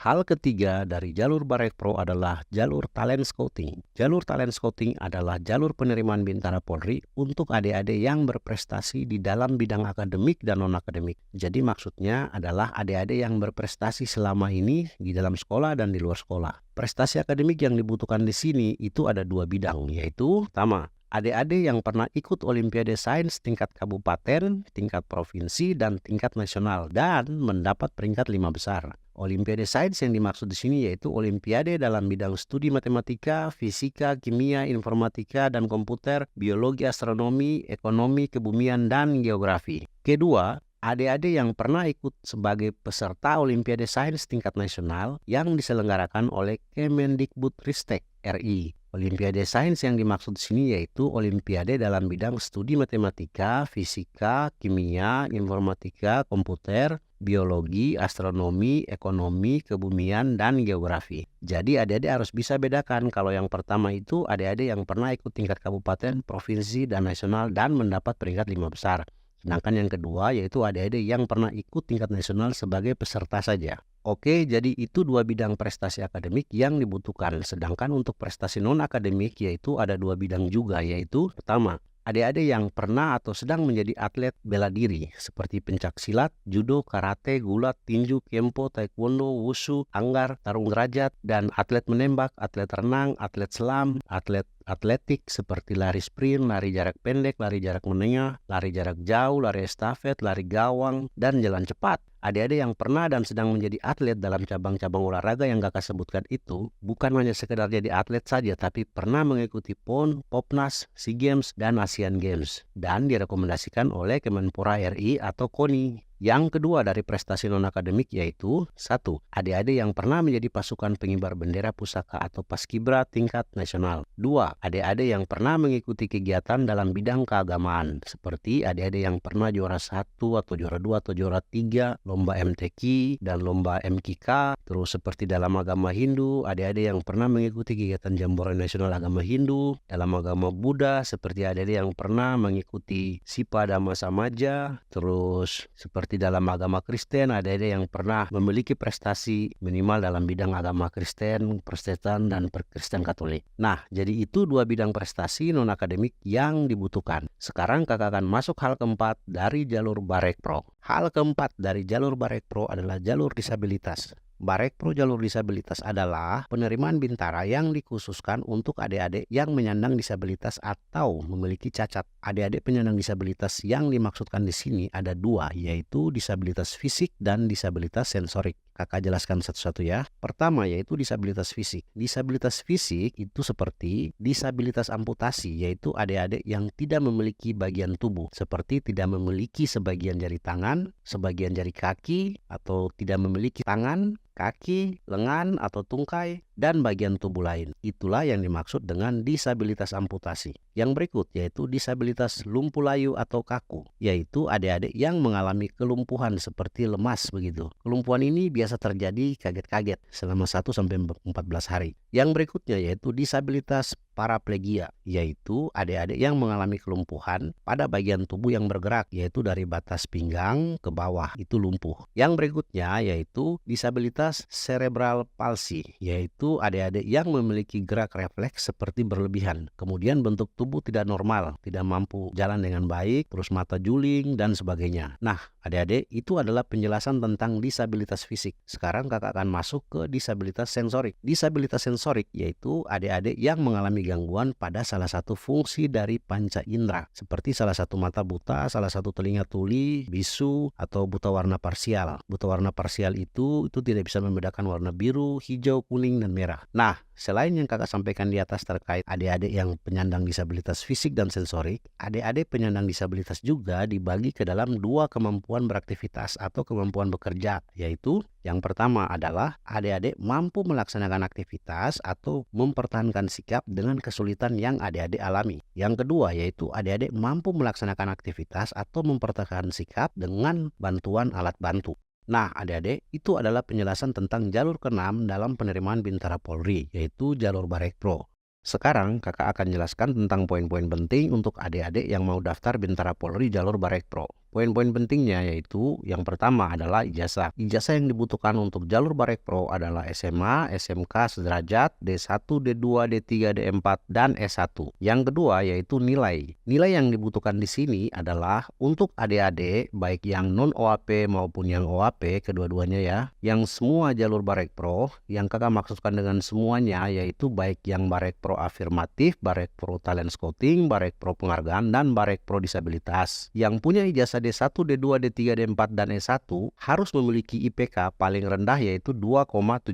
Hal ketiga dari jalur Barekpro adalah jalur talent scouting. Jalur talent scouting adalah jalur penerimaan Bintara Polri untuk adik-adik yang berprestasi di dalam bidang akademik dan non-akademik. Jadi maksudnya adalah adik-adik yang berprestasi selama ini di dalam sekolah dan di luar sekolah. Prestasi akademik yang dibutuhkan di sini itu ada 2 bidang, yaitu pertama, adik-adik yang pernah ikut Olimpiade Sains tingkat kabupaten, tingkat provinsi, dan tingkat nasional dan mendapat peringkat 5 besar. Olimpiade Sains yang dimaksud di sini yaitu Olimpiade dalam bidang studi matematika, fisika, kimia, informatika, dan komputer, biologi, astronomi, ekonomi, kebumian, dan geografi. Kedua, adik-adik yang pernah ikut sebagai peserta Olimpiade Sains tingkat nasional yang diselenggarakan oleh Kemendikbudristek RI. Olimpiade Sains yang dimaksud di sini yaitu Olimpiade dalam bidang studi matematika, fisika, kimia, informatika, komputer, biologi, astronomi, ekonomi, kebumian, dan geografi. Jadi adik-adik harus bisa bedakan kalau yang pertama itu adik-adik yang pernah ikut tingkat kabupaten, provinsi, dan nasional dan mendapat peringkat 5 besar. Sedangkan yang kedua yaitu adik-adik yang pernah ikut tingkat nasional sebagai peserta saja. Oke, jadi itu 2 bidang prestasi akademik yang dibutuhkan. Sedangkan untuk prestasi non-akademik yaitu ada 2 bidang juga, yaitu pertama, adik-adik yang pernah atau sedang menjadi atlet bela diri seperti pencak silat, judo, karate, gulat, tinju, kempo, taekwondo, wushu, anggar, tarung derajat, dan atlet menembak, atlet renang, atlet selam, atlet atletik seperti lari sprint, lari jarak pendek, lari jarak menengah, lari jarak jauh, lari estafet, lari gawang, dan jalan cepat. Adik-adik yang pernah dan sedang menjadi atlet dalam cabang-cabang olahraga yang kakak sebutkan itu bukan hanya sekedar jadi atlet saja, tapi pernah mengikuti PON, Popnas, SEA Games, dan Asian Games, dan direkomendasikan oleh Kemenpora RI atau KONI. Yang kedua dari prestasi non-akademik yaitu 1. Adik-adik yang pernah menjadi pasukan pengibar bendera pusaka atau paskibra tingkat nasional. 2. Adik-adik yang pernah mengikuti kegiatan dalam bidang keagamaan seperti adik-adik yang pernah juara 1 atau juara 2 atau juara 3 lomba MTQ dan lomba MKK. Terus seperti dalam agama Hindu, adik-adik yang pernah mengikuti kegiatan Jambore Nasional Agama Hindu. Dalam agama Buddha seperti adik-adik yang pernah mengikuti Sipa Dhamma Samaja. Terus seperti dalam agama Kristen, adik-adik yang pernah memiliki prestasi minimal dalam bidang agama Kristen, Protestan, dan Kristen Katolik. Nah, jadi itu 2 bidang prestasi non-akademik yang dibutuhkan. Sekarang kakak akan masuk hal keempat dari jalur Barekpro. Hal keempat dari jalur Barekpro adalah jalur disabilitas. Barekpro jalur disabilitas adalah penerimaan Bintara yang dikhususkan untuk adik-adik yang menyandang disabilitas atau memiliki cacat. Adik-adik penyandang disabilitas yang dimaksudkan di sini ada 2, yaitu disabilitas fisik dan disabilitas sensorik. Kakak jelaskan satu-satu ya. Pertama yaitu disabilitas fisik. Disabilitas fisik itu seperti disabilitas amputasi, yaitu adik-adik yang tidak memiliki bagian tubuh, seperti tidak memiliki sebagian jari tangan, sebagian jari kaki, atau tidak memiliki tangan, kaki, lengan atau tungkai, dan bagian tubuh lain. Itulah yang dimaksud dengan disabilitas amputasi. Yang berikut yaitu disabilitas lumpuh layu atau kaku, yaitu adik-adik yang mengalami kelumpuhan seperti lemas begitu. Kelumpuhan ini biasa terjadi kaget-kaget selama 1-14 hari. Yang berikutnya yaitu disabilitas paraplegia, yaitu adik-adik yang mengalami kelumpuhan pada bagian tubuh yang bergerak, yaitu dari batas pinggang ke bawah, itu lumpuh. Yang berikutnya yaitu disabilitas cerebral palsy, yaitu adik-adik yang memiliki gerak refleks seperti berlebihan, kemudian bentuk tubuh tidak normal, tidak mampu jalan dengan baik, terus mata juling dan sebagainya. Nah, adik-adik, itu adalah penjelasan tentang disabilitas fisik. Sekarang kakak akan masuk ke disabilitas sensorik. Disabilitas sensorik yaitu adik-adik yang mengalami gangguan pada salah satu fungsi dari panca indera, seperti salah satu mata buta, salah satu telinga tuli, bisu, atau buta warna parsial. Buta warna parsial itu tidak bisa membedakan warna biru, hijau, kuning, dan merah. Nah, selain yang kakak sampaikan di atas terkait adik-adik yang penyandang disabilitas fisik dan sensorik, adik-adik penyandang disabilitas juga dibagi ke dalam dua kemampuan beraktivitas atau kemampuan bekerja, yaitu yang pertama adalah adik-adik mampu melaksanakan aktivitas atau mempertahankan sikap dengan kesulitan yang adik-adik alami. Yang kedua yaitu adik-adik mampu melaksanakan aktivitas atau mempertahankan sikap dengan bantuan alat bantu. Nah, adik-adik, itu adalah penjelasan tentang jalur ke-6 dalam penerimaan Bintara Polri, yaitu jalur Barekpro. Sekarang kakak akan jelaskan tentang poin-poin penting untuk adik-adik yang mau daftar Bintara Polri jalur Barekpro. Poin-poin pentingnya yaitu yang pertama adalah ijazah. Ijazah yang dibutuhkan untuk jalur Barekpro adalah SMA, SMK sederajat, D1, D2, D3, D4, dan S1. Yang kedua yaitu nilai. Nilai yang dibutuhkan di sini adalah untuk adik-adik baik yang non OAP maupun yang OAP, kedua-duanya ya, yang semua jalur Barekpro, yang kakak maksudkan dengan semuanya yaitu baik yang Barekpro afirmatif, Barekpro talent scouting, Barekpro penghargaan, dan Barekpro disabilitas. Yang punya ijazah D1, D2, D3, D4, dan S1 harus memiliki IPK paling rendah yaitu 2,75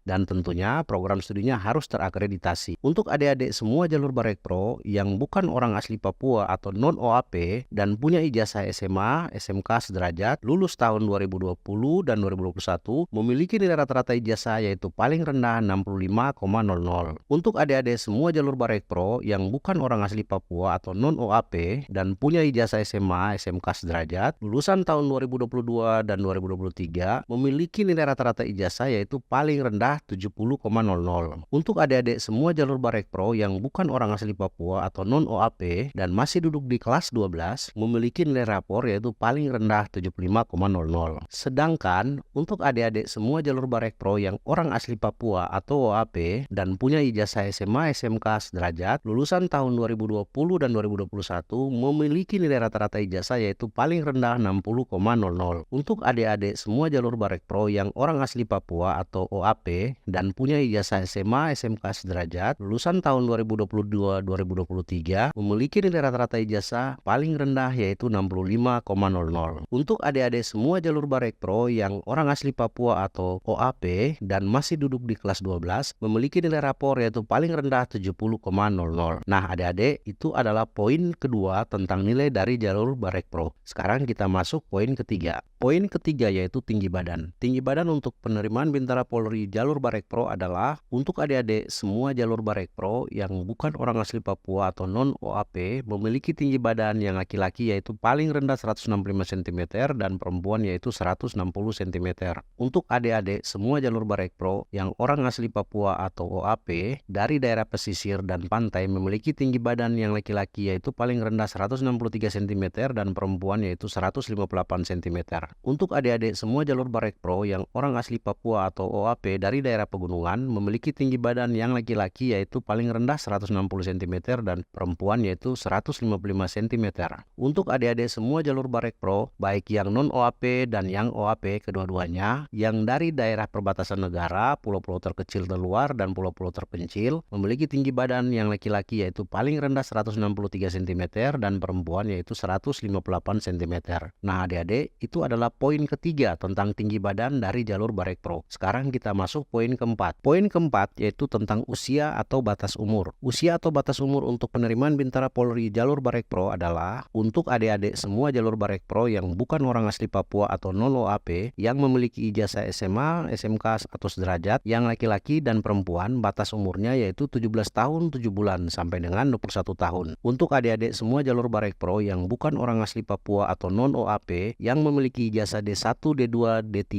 dan tentunya program studinya harus terakreditasi. Untuk adik-adik semua jalur Barekpro yang bukan orang asli Papua atau non OAP dan punya ijazah SMA, SMK sederajat, lulus tahun 2020 dan 2021, memiliki nilai rata-rata ijazah yaitu paling rendah 65,00. Untuk adik-adik semua jalur Barekpro yang bukan orang asli Papua atau non OAP dan punya ijazah SMA, SMK sederajat, lulusan tahun 2022 dan 2023, memiliki nilai rata-rata ijazah yaitu paling rendah 70,00. Untuk adik-adik semua jalur Barekpro yang bukan orang asli Papua atau non OAP dan masih duduk di kelas 12, memiliki nilai rapor yaitu paling rendah 75,00. Sedangkan untuk adik-adik semua jalur Barekpro yang orang asli Papua atau OAP dan punya ijazah SMA, SMK sederajat, lulusan tahun 2020 dan 2021, memiliki nilai rata-rata ijazah yaitu paling rendah 60,00. Untuk adik-adik semua jalur Barekpro yang orang asli Papua atau OAP dan punya ijazah SMA, SMK sederajat, lulusan tahun 2022-2023, memiliki nilai rata-rata ijazah paling rendah yaitu 65,00. Untuk adik-adik semua jalur Barekpro yang orang asli Papua atau OAP dan masih duduk di kelas 12, memiliki nilai rapor yaitu paling rendah 70,00. Nah, adik-adik, itu adalah poin kedua tentang nilai dari jalur Barekpro. Sekarang kita masuk poin ketiga. Poin ketiga yaitu tinggi badan. Tinggi badan untuk penerimaan Bintara Polri jalur Barekpro adalah untuk adik-adik semua jalur Barekpro yang bukan orang asli Papua atau non OAP memiliki tinggi badan yang laki-laki yaitu paling rendah 165 cm dan perempuan yaitu 160 cm. Untuk adik-adik semua jalur Barekpro yang orang asli Papua atau OAP dari daerah pesisir dan pantai memiliki tinggi badan yang laki-laki yaitu paling rendah 163 cm dan perempuan yaitu 158 cm. Untuk adik-adik semua jalur Barekpro yang orang asli Papua atau OAP dari daerah pegunungan memiliki tinggi badan yang laki-laki yaitu paling rendah 160 cm dan perempuan yaitu 155 cm. Untuk adik-adik semua jalur Barekpro baik yang non OAP dan yang OAP kedua-duanya yang dari daerah perbatasan negara, pulau-pulau terkecil terluar dan pulau-pulau terpencil memiliki tinggi badan yang laki-laki yaitu paling rendah 163 cm dan perempuan yaitu 158 cm. Nah adik-adik, itu adalah poin ketiga tentang tinggi badan dari jalur Barek Pro. Sekarang kita masuk poin keempat. Poin keempat yaitu tentang usia atau batas umur. Usia atau batas umur untuk penerimaan Bintara Polri jalur Barek Pro adalah untuk adik-adik semua jalur Barek Pro yang bukan orang asli Papua atau non-OAP yang memiliki ijazah SMA, SMK atau sederajat, yang laki-laki dan perempuan batas umurnya yaitu 17 tahun 7 bulan sampai dengan 21 tahun. Untuk adik-adik semua jalur Barek Pro yang bukan orang asli Papua atau non-OAP yang memiliki ijazah D1, D2, D3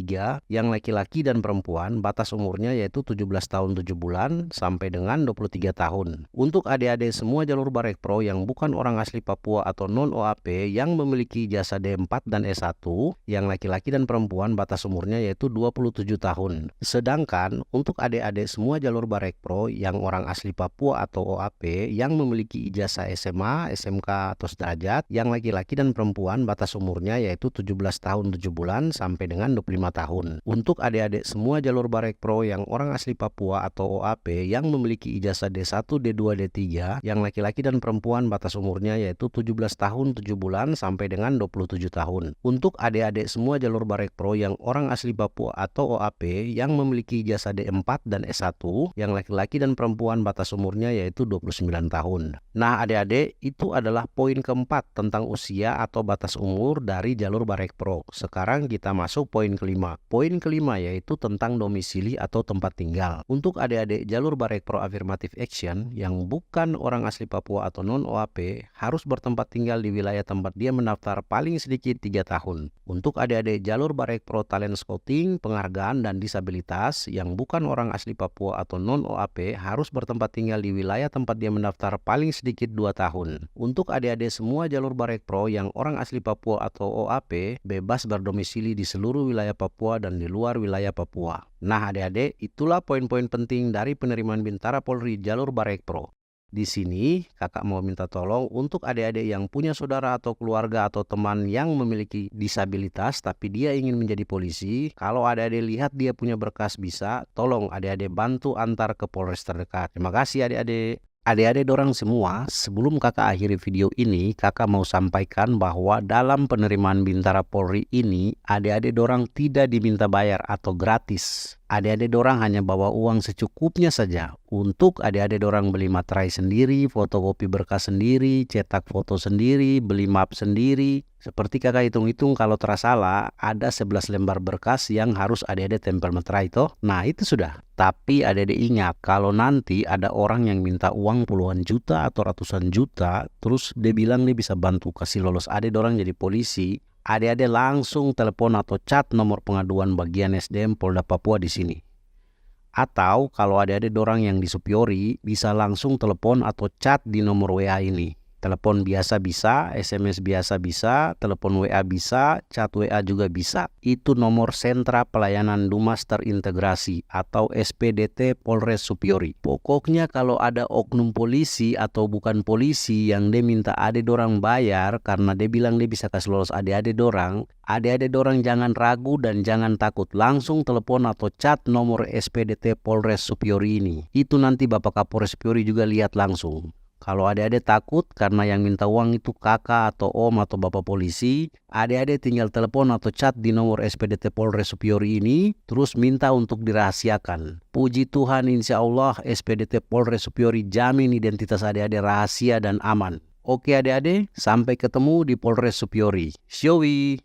yang laki-laki dan perempuan batas umurnya yaitu 17 tahun 7 bulan sampai dengan 23 tahun. Untuk adik-adik semua jalur Barek Pro yang bukan orang asli Papua atau non-OAP yang memiliki ijazah D4 dan S1 yang laki-laki dan perempuan batas umurnya yaitu 27 tahun. Sedangkan untuk adik-adik semua jalur Barek Pro yang orang asli Papua atau OAP yang memiliki ijazah SMA, SMK atau sederajat yang laki-laki dan perempuan batas umurnya yaitu 17 tahun 7 bulan sampai dengan 25 tahun. Untuk adik-adik semua jalur Barek Pro yang orang asli Papua atau OAP yang memiliki ijazah D1, D2, D3 yang laki-laki dan perempuan batas umurnya yaitu 17 tahun 7 bulan sampai dengan 27 tahun. Untuk adik-adik semua jalur Barek Pro yang orang asli Papua atau OAP yang memiliki ijazah D4 dan S1 yang laki-laki dan perempuan batas umurnya yaitu 29 tahun. Nah adik-adik, itu adalah poin keempat tentang usia atau batas umur dari jalur Barek Pro. Sekarang kita masuk poin kelima. Poin kelima yaitu tentang domisili atau tempat tinggal. Untuk adik-adik jalur Barek Pro Affirmative Action yang bukan orang asli Papua atau non-OAP harus bertempat tinggal di wilayah tempat dia mendaftar paling sedikit 3 tahun. Untuk adik-adik jalur Barek Pro Talent Scouting, penghargaan dan disabilitas yang bukan orang asli Papua atau non-OAP harus bertempat tinggal di wilayah tempat dia mendaftar paling sedikit 2 tahun. Untuk adik-adik semua jalur Barek Pro yang orang asli Papua atau OAP bebas berdomisili di seluruh wilayah Papua dan di luar wilayah Papua. Nah adik-adik, itulah poin-poin penting dari penerimaan Bintara Polri jalur Barek Pro. Di sini kakak mau minta tolong untuk adik-adik yang punya saudara atau keluarga atau teman yang memiliki disabilitas tapi dia ingin menjadi polisi. Kalau adik-adik lihat dia punya berkas bisa, tolong adik-adik bantu antar ke Polres terdekat. Terima kasih adik-adik. Adik-adik dorang semua, sebelum kakak akhiri video ini, kakak mau sampaikan bahwa dalam penerimaan Bintara Polri ini, adik-adik dorang tidak diminta bayar atau gratis. Adik-adik dorang hanya bawa uang secukupnya saja. Untuk adik-adik dorang beli materai sendiri, fotokopi berkas sendiri, cetak foto sendiri, beli map sendiri. Seperti kakak hitung-hitung kalau tersalah ada 11 lembar berkas yang harus adik-adik tempel materai toh. Nah itu sudah. Tapi adik-adik ingat kalau nanti ada orang yang minta uang puluhan juta atau ratusan juta, terus dia bilang dia bisa bantu kasih lolos adik dorang jadi polisi. Adik-adik langsung telepon atau chat nomor pengaduan bagian SDM Polda Papua di sini. Atau kalau adik-adik dorang yang di Supiori bisa langsung telepon atau chat di nomor WA ini. Telepon biasa bisa, SMS biasa bisa, telepon WA bisa, chat WA juga bisa. Itu nomor sentra pelayanan Dumas Terintegrasi atau SPDT Polres Supiori. Pokoknya kalau ada oknum polisi atau bukan polisi yang dia minta adik dorang bayar karena dia bilang dia bisa kasih lolos adik-adik dorang jangan ragu dan jangan takut. Langsung telepon atau chat nomor SPDT Polres Supiori ini. Itu nanti Bapak Kapolres Supiori juga lihat langsung. Kalau adik-adik takut karena yang minta uang itu kakak atau om atau bapak polisi, adik-adik tinggal telepon atau chat di nomor SPDT Polres Supiori ini, terus minta untuk dirahasiakan. Puji Tuhan, insya Allah SPDT Polres Supiori jamin identitas adik-adik rahasia dan aman. Oke adik-adik, sampai ketemu di Polres Supiori. Showi!